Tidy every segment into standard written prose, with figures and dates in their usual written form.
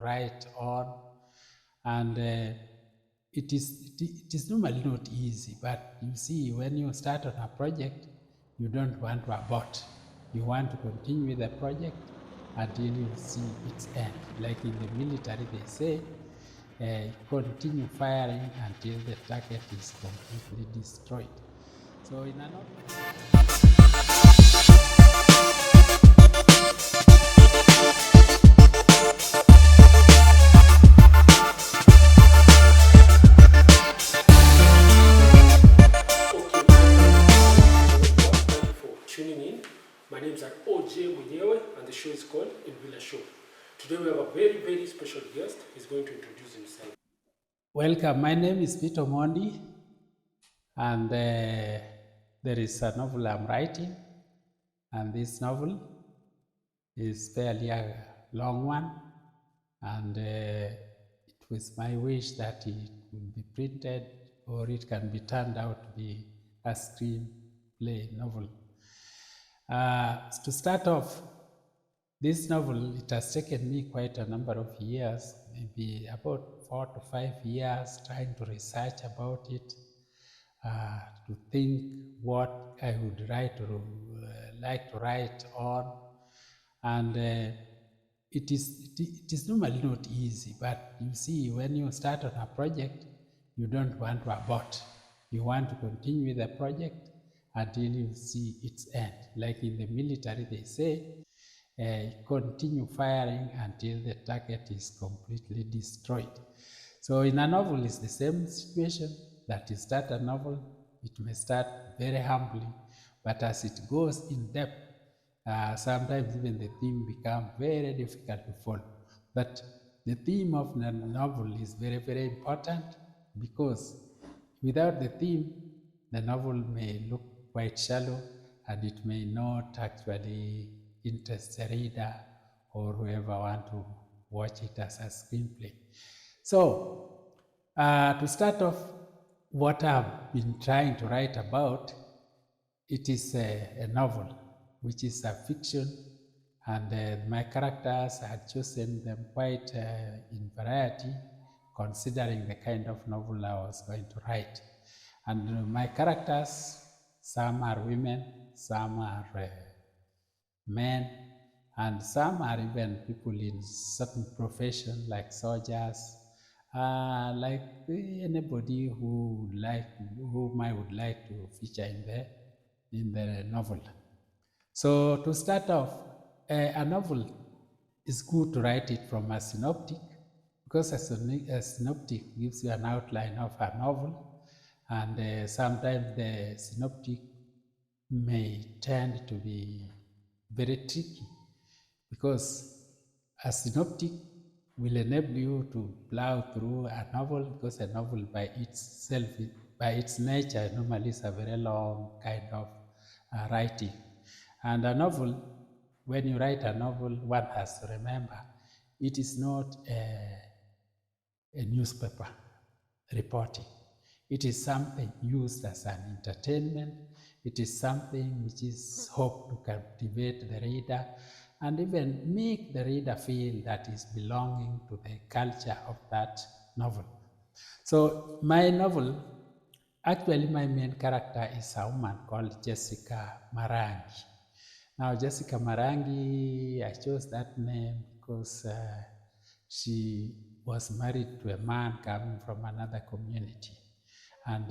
write on, and it is normally not easy. But you see, when you start on a project, you don't want to abort. You want to continue with the project until you see its end. Like in the military, they say, continue firing until the target is completely destroyed. So in another tuning in. My name is OJ Munyewe and the show is called Invilla Show. Today we have a very, very special guest. He's going to introduce himself. Welcome, my name is Peter Omondi, and there is a novel I'm writing, and this novel is fairly a long one, and it was my wish that it will be printed or it can be turned out to be a screenplay novel. To start off, this novel, it has taken me quite a number of years, maybe about 4 to 5 years, trying to research about it, to think what I would like to write on, and it is normally not easy. But you see, when you start on a project, you don't want to abort. You want to continue with the project until you see its end. Like in the military, they say, continue firing until the target is completely destroyed. So in a novel, it's the same situation. That you start a novel, it may start very humbly, but as it goes in depth, sometimes even the theme becomes very difficult to follow. But the theme of the novel is very, very important, because without the theme, the novel may look quite shallow, and it may not actually interest the reader or whoever want to watch it as a screenplay. So to start off, what I've been trying to write about, it is a novel, which is a fiction, and my characters, I had chosen them quite in variety, considering the kind of novel I was going to write. And my characters, some are women, some are men, and some are even people in certain professions like soldiers, like anybody whom I would like to feature in the novel. So to start off, a novel is good to write it from a synoptic, because a synoptic gives you an outline of a novel, and sometimes the synoptic may tend to be very tricky, because a synoptic will enable you to plow through a novel, because a novel by itself, by its nature, normally is a very long kind of writing. And a novel, when you write a novel, one has to remember, it is not a newspaper reporting. It is something used as an entertainment. It is something which is hoped to captivate the reader and even make the reader feel that is belonging to the culture of that novel. So my novel, actually my main character is a woman called Jessica Marangi. Now Jessica Marangi, I chose that name because she was married to a man coming from another community, and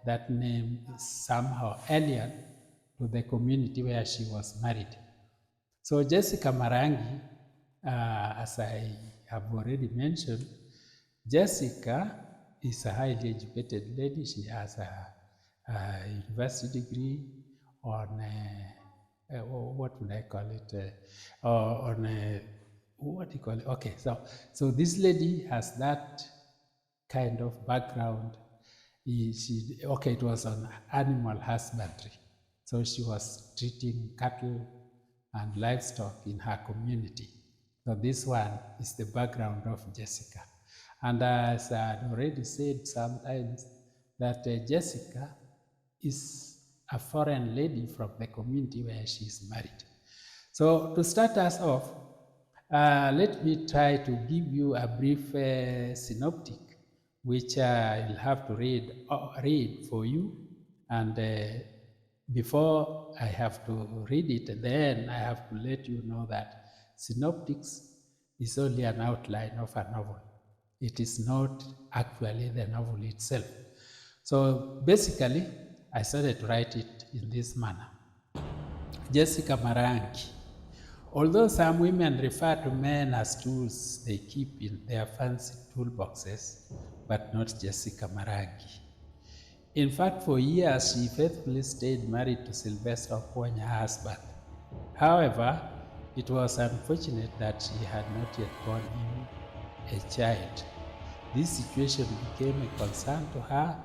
that name is somehow alien to the community where she was married. So Jessica Marangi, as I have already mentioned, Jessica is a highly educated lady. She has a university degree on what would I call it? What do you call it? Okay, so this lady has that kind of background. It was on animal husbandry. So she was treating cattle and livestock in her community. So this one is the background of Jessica. And as I had already said sometimes, that Jessica is a foreign lady from the community where she is married. So to start us off, Let me try to give you a brief synoptic, which I'll have to read for you. And before I have to read it, then I have to let you know that synoptics is only an outline of a novel. It is not actually the novel itself. So basically, I started to write it in this manner. Jessica Marangi. Although some women refer to men as tools they keep in their fancy toolboxes, but not Jessica Marangi. In fact, for years she faithfully stayed married to Sylvester Okwony, her husband. However, it was unfortunate that she had not yet born him a child. This situation became a concern to her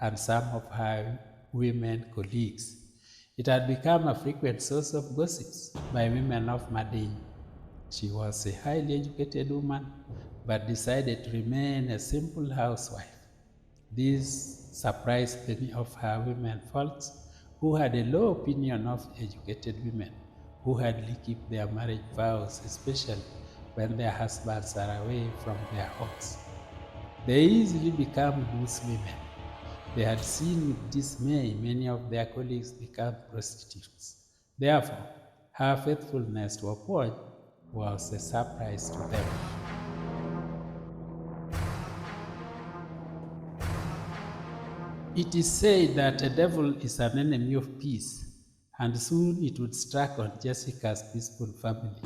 and some of her women colleagues. It had become a frequent source of gossips by women of Madin. She was a highly educated woman, but decided to remain a simple housewife. This surprised many of her women folks who had a low opinion of educated women who hardly keep their marriage vows, especially when their husbands are away from their homes. They easily become loose women. They had seen with dismay many of their colleagues become prostitutes. Therefore, her faithfulness to Okwony was a surprise to them. It is said that a devil is an enemy of peace, and soon it would strike on Jessica's peaceful family.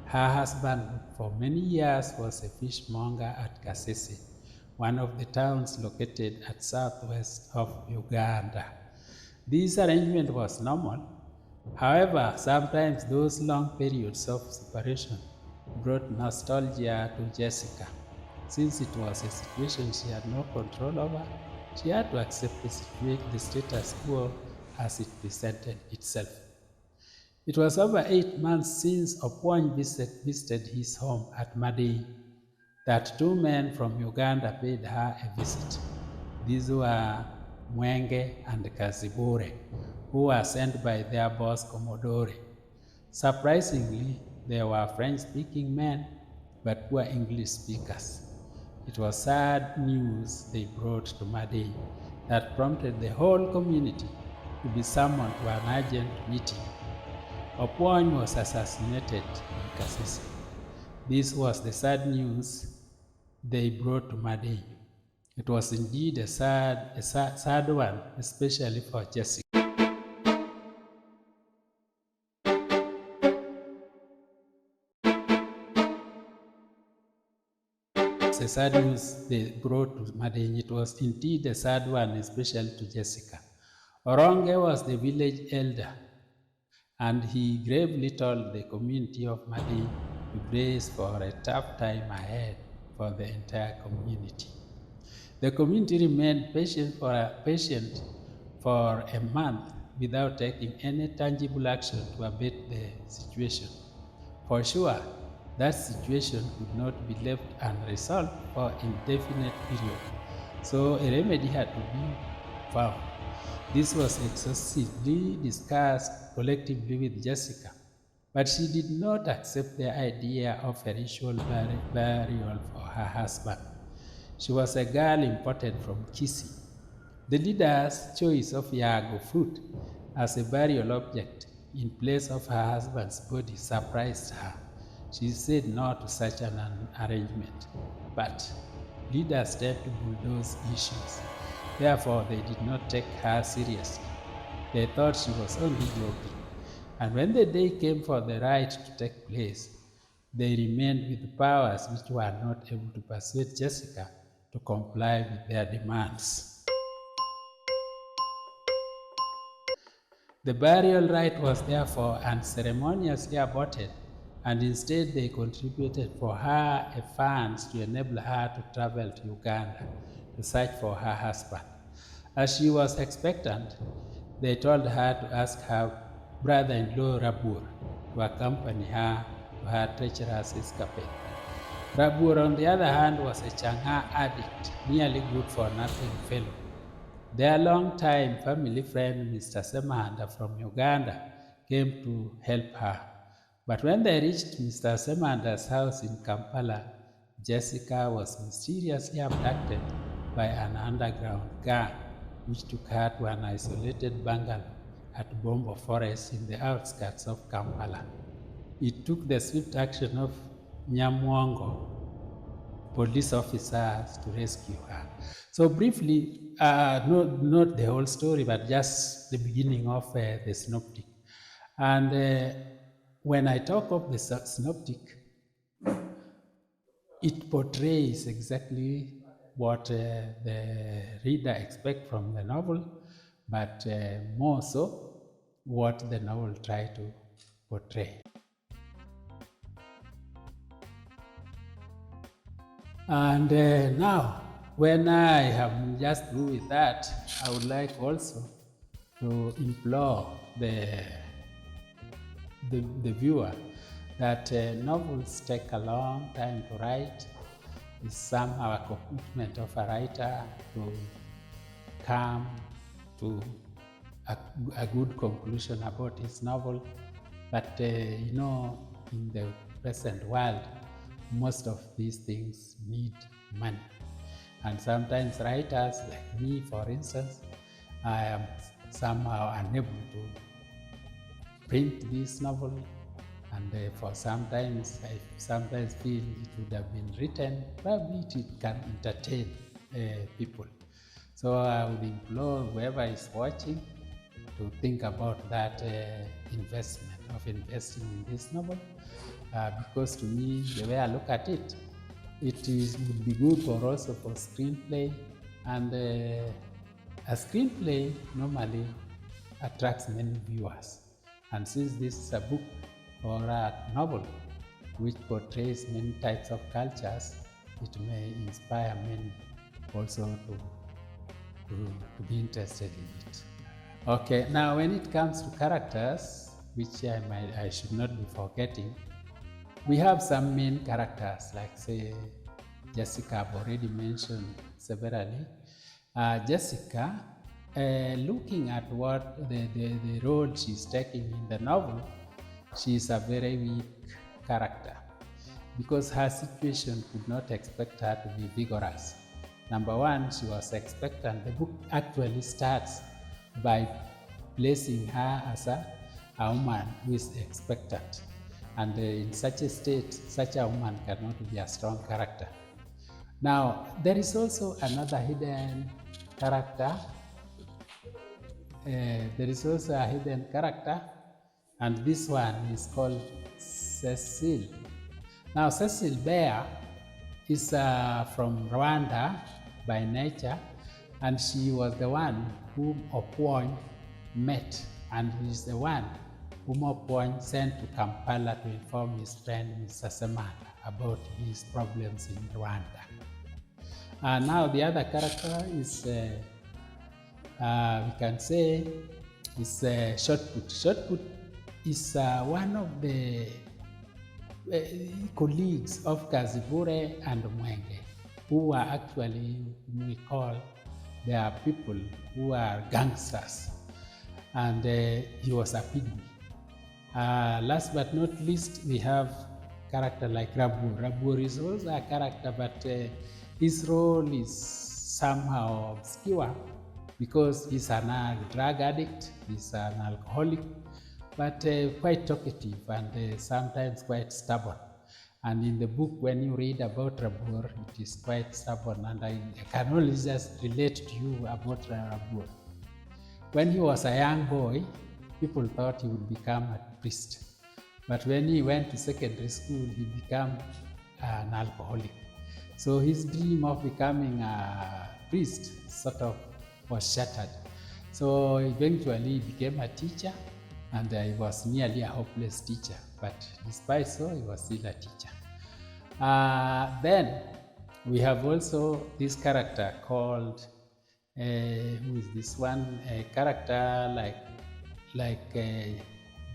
Her husband for many years was a fishmonger at Kasese, one of the towns located at southwest of Uganda. This arrangement was normal. However, sometimes those long periods of separation brought nostalgia to Jessica. Since it was a situation she had no control over, she had to accept the status quo as it presented itself. It was over 8 months since Okwony visited his home at Madei that two men from Uganda paid her a visit. These were Mwenge and Kazibure, who were sent by their boss Commodore. Surprisingly, they were French-speaking men, but poor English speakers. It was sad news they brought to Madei that prompted the whole community to be summoned to an urgent meeting. Okwony was assassinated in Kasese. This was the sad news they brought to Madei. It was indeed a sad one, especially for Jessica. The sad news they brought to Madei. It was indeed a sad one, especially to Jessica. Oronge was the village elder, and he gravely told the community of Madei to brace for a tough time ahead for the entire community. The community remained patient for a month without taking any tangible action to abate the situation. For sure, that situation could not be left unresolved for an indefinite period, so a remedy had to be found. This was exhaustively discussed collectively with Jessica, but she did not accept the idea of a ritual burial for her husband. She was a girl imported from Kisii. The leader's choice of yago fruit as a burial object in place of her husband's body surprised her. She said no to such an arrangement, but leaders tend to bulldoze issues. Therefore, they did not take her seriously. They thought she was only joking. And when the day came for the rite to take place, they remained with powers which were not able to persuade Jessica to comply with their demands. The burial rite was therefore unceremoniously aborted, and instead they contributed for her a funds to enable her to travel to Uganda to search for her husband. As she was expectant, they told her to ask her brother-in-law Rabur to accompany her to her treacherous escapade. Rabur, on the other hand, was a Chang'an addict, nearly good-for-nothing fellow. Their long-time family friend, Mr. Semahanda from Uganda, came to help her. But when they reached Mr. Semanda's house in Kampala, Jessica was mysteriously abducted by an underground gang which took her to an isolated bungalow at Bombo Forest in the outskirts of Kampala. It took the swift action of Nyamwongo police officers to rescue her. So briefly, not the whole story, but just the beginning of the synoptic. And when I talk of the synoptic, it portrays exactly what the reader expects from the novel, but more so what the novel tries to portray. And now, when I have just through with that, I would like also to implore the viewer that novels take a long time to write. It's somehow a commitment of a writer to come to a good conclusion about his novel. But in the present world, most of these things need money. And sometimes writers like me, for instance, I am somehow unable to print this novel, and for sometimes I sometimes feel it would have been written, probably it can entertain people. So I would implore whoever is watching to think about that investment of investing in this novel, because to me, the way I look at it, would be good for also for screenplay, and a screenplay normally attracts many viewers. And since this is a book or a novel which portrays many types of cultures, it may inspire many also to be interested in it. Okay, now when it comes to characters, which I should not be forgetting, we have some main characters, like say Jessica, I've already mentioned severally. Jessica, looking at what the role she's taking in the novel, she's a very weak character because her situation could not expect her to be vigorous. Number one, she was expectant. The book actually starts by placing her as a woman who is expectant. And in such a state, such a woman cannot be a strong character. Now, there is also another hidden character. And this one is called Cecile. Now, Cecile Bear is from Rwanda by nature, and she was the one whom Opwony met, and he is the one whom Opwony sent to Kampala to inform his friend Mr. Semanda about his problems in Rwanda. Now the other character is, we can say, is Shotput. Shotput is one of the colleagues of Kazibure and Mwenge, who are actually, we call, they are people who are gangsters, and he was a pygmy. Last but not least, we have character like Rabur. Rabur is also a character, but his role is somehow obscure because he's a drug addict, he's an alcoholic, but quite talkative and sometimes quite stubborn. And in the book, when you read about Rabur, it is quite stubborn, and I can only just relate to you about Rabur. When he was a young boy, people thought he would become a priest. But when he went to secondary school, he became an alcoholic. So his dream of becoming a priest sort of was shattered. So eventually he became a teacher, and he was nearly a hopeless teacher. But despite so, he was still a teacher. Then we have also this character called, who is this one? A character like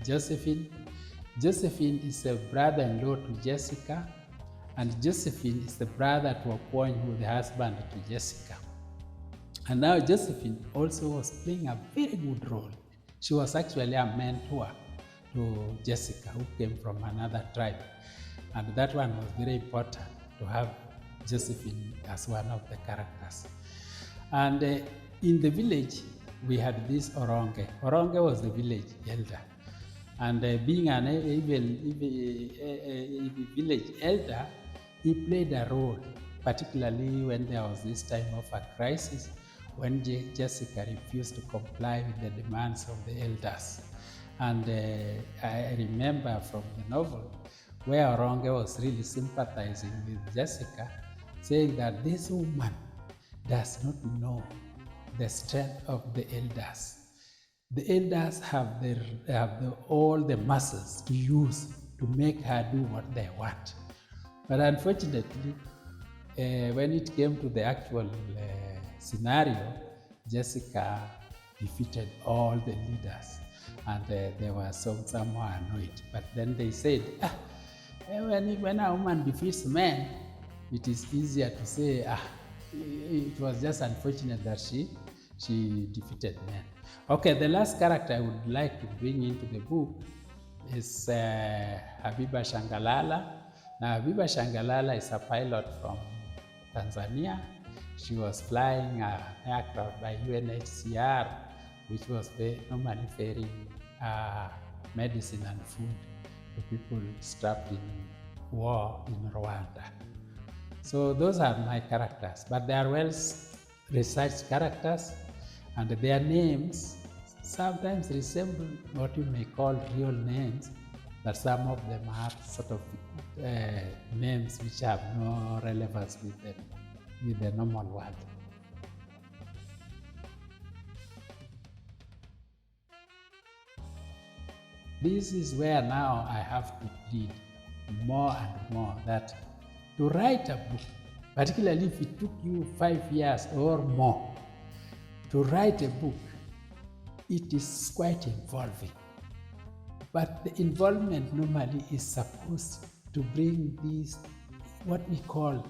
Josephine. Josephine is a brother-in-law to Jessica, and Josephine is the brother to Opwony, who is the husband to Jessica. And now Josephine also was playing a very good role. She was actually a mentor to Jessica, who came from another tribe. And that one was very important to have Josephine as one of the characters. And in the village, we had this Oronge. Oronge was the village elder. And being an village elder, he played a role, particularly when there was this time of a crisis, when Jessica refused to comply with the demands of the elders. And I remember from the novel where Oronge was really sympathizing with Jessica, saying that this woman does not know the strength of the elders. The elders have all the muscles to use to make her do what they want. But unfortunately, when it came to the actual scenario, Jessica defeated all the leaders, and they were somewhat annoyed. But then they said, when a woman defeats men, it is easier to say, it was just unfortunate that she defeated men. Okay, the last character I would like to bring into the book is Habiba Shangalala. Now, Habiba Shangalala is a pilot from Tanzania. She was flying an aircraft by UNHCR, which was normally ferrying medicine and food to people trapped in war in Rwanda. So those are my characters, but they are well-researched characters, and their names sometimes resemble what you may call real names, but some of them are sort of names which have no relevance with the normal world. This is where now I have to plead more and more that to write a book, particularly if it took you 5 years or more to write a book, it is quite involving. But the involvement normally is supposed to bring these, what we call,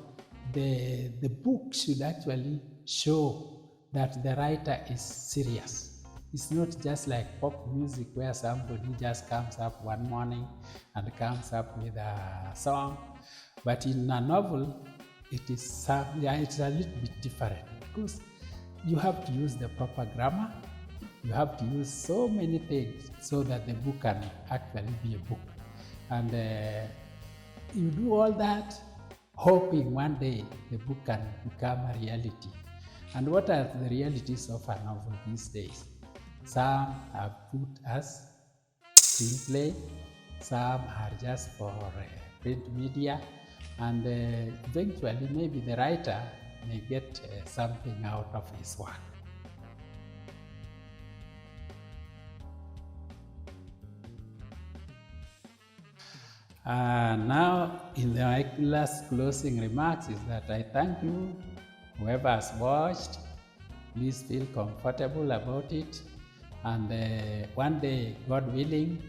the book should actually show that the writer is serious. It's not just like pop music where somebody just comes up one morning and comes up with a song. But in a novel, it's a little bit different, because you have to use the proper grammar. You have to use so many things so that the book can actually be a book. And you do all that, hoping one day the book can become a reality. And what are the realities of a novel these days? Some are put as screenplay, some are just for print media, and eventually maybe the writer may get something out of his work. Now, in my last closing remarks is that I thank you, whoever has watched. Please feel comfortable about it, and one day, God willing,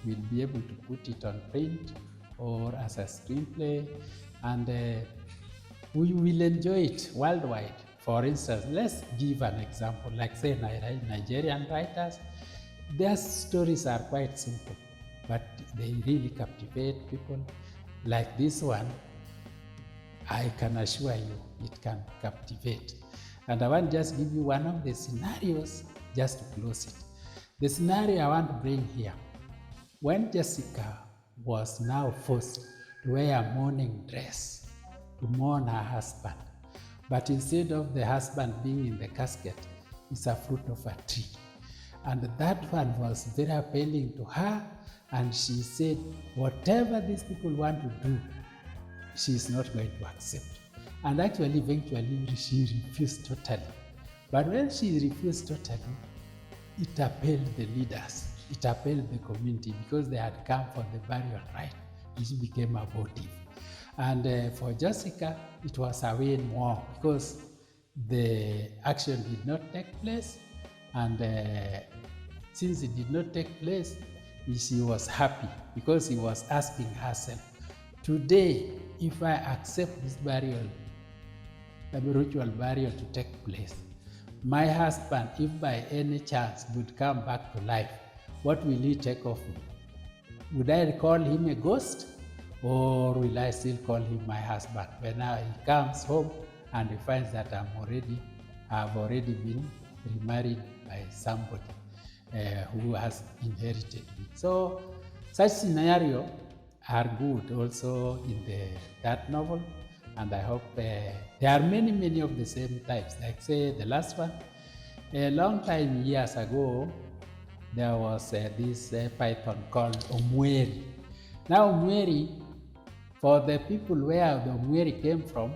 we'll be able to put it on print or as a screenplay, and we will enjoy it worldwide. For instance, let's give an example, like say Nigerian writers, their stories are quite simple, but they really captivate people. Like this one, I can assure you it can captivate. And I want to just give you one of the scenarios just to close it. The scenario I want to bring here, when Jessica was now forced to wear a mourning dress to mourn her husband, but instead of the husband being in the casket, it's a fruit of a tree. And that one was very appealing to her, and she said, whatever these people want to do, she's not going to accept. And actually, eventually, she refused totally. But when she refused totally, it appealed the leaders, it appealed the community, because they had come for the burial right, which became abortive. And for Jessica, it was a win more, because the action did not take place, and since it did not take place, she was happy, because she was asking herself, today, if I accept this burial, the ritual burial to take place, my husband, if by any chance would come back to life, what will he take of me? would I call him a ghost, or will I still call him my husband when now he comes home and he finds that I've already been remarried by somebody who has inherited me? So such scenario are good also in that novel, and I hope there are many of the same types. Like say the last one, a long time years ago, there was this python called Omweri. Now Omweri, for the people where the Omweri came from,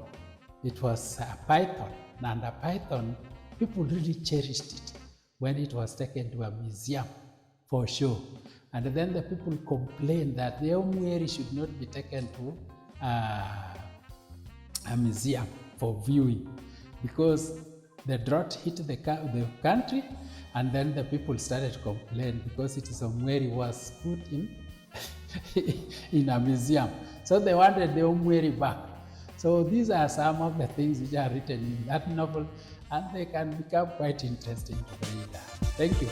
it was a python, and a python, people really cherished it when it was taken to a museum for show. And then the people complained that the Omweri should not be taken to a museum for viewing, because the drought hit the country, and then the people started to complain because it is Omweri was put in a museum. So they wanted the Omweri back. So these are some of the things which are written in that novel, and they can become quite interesting to read. Thank you.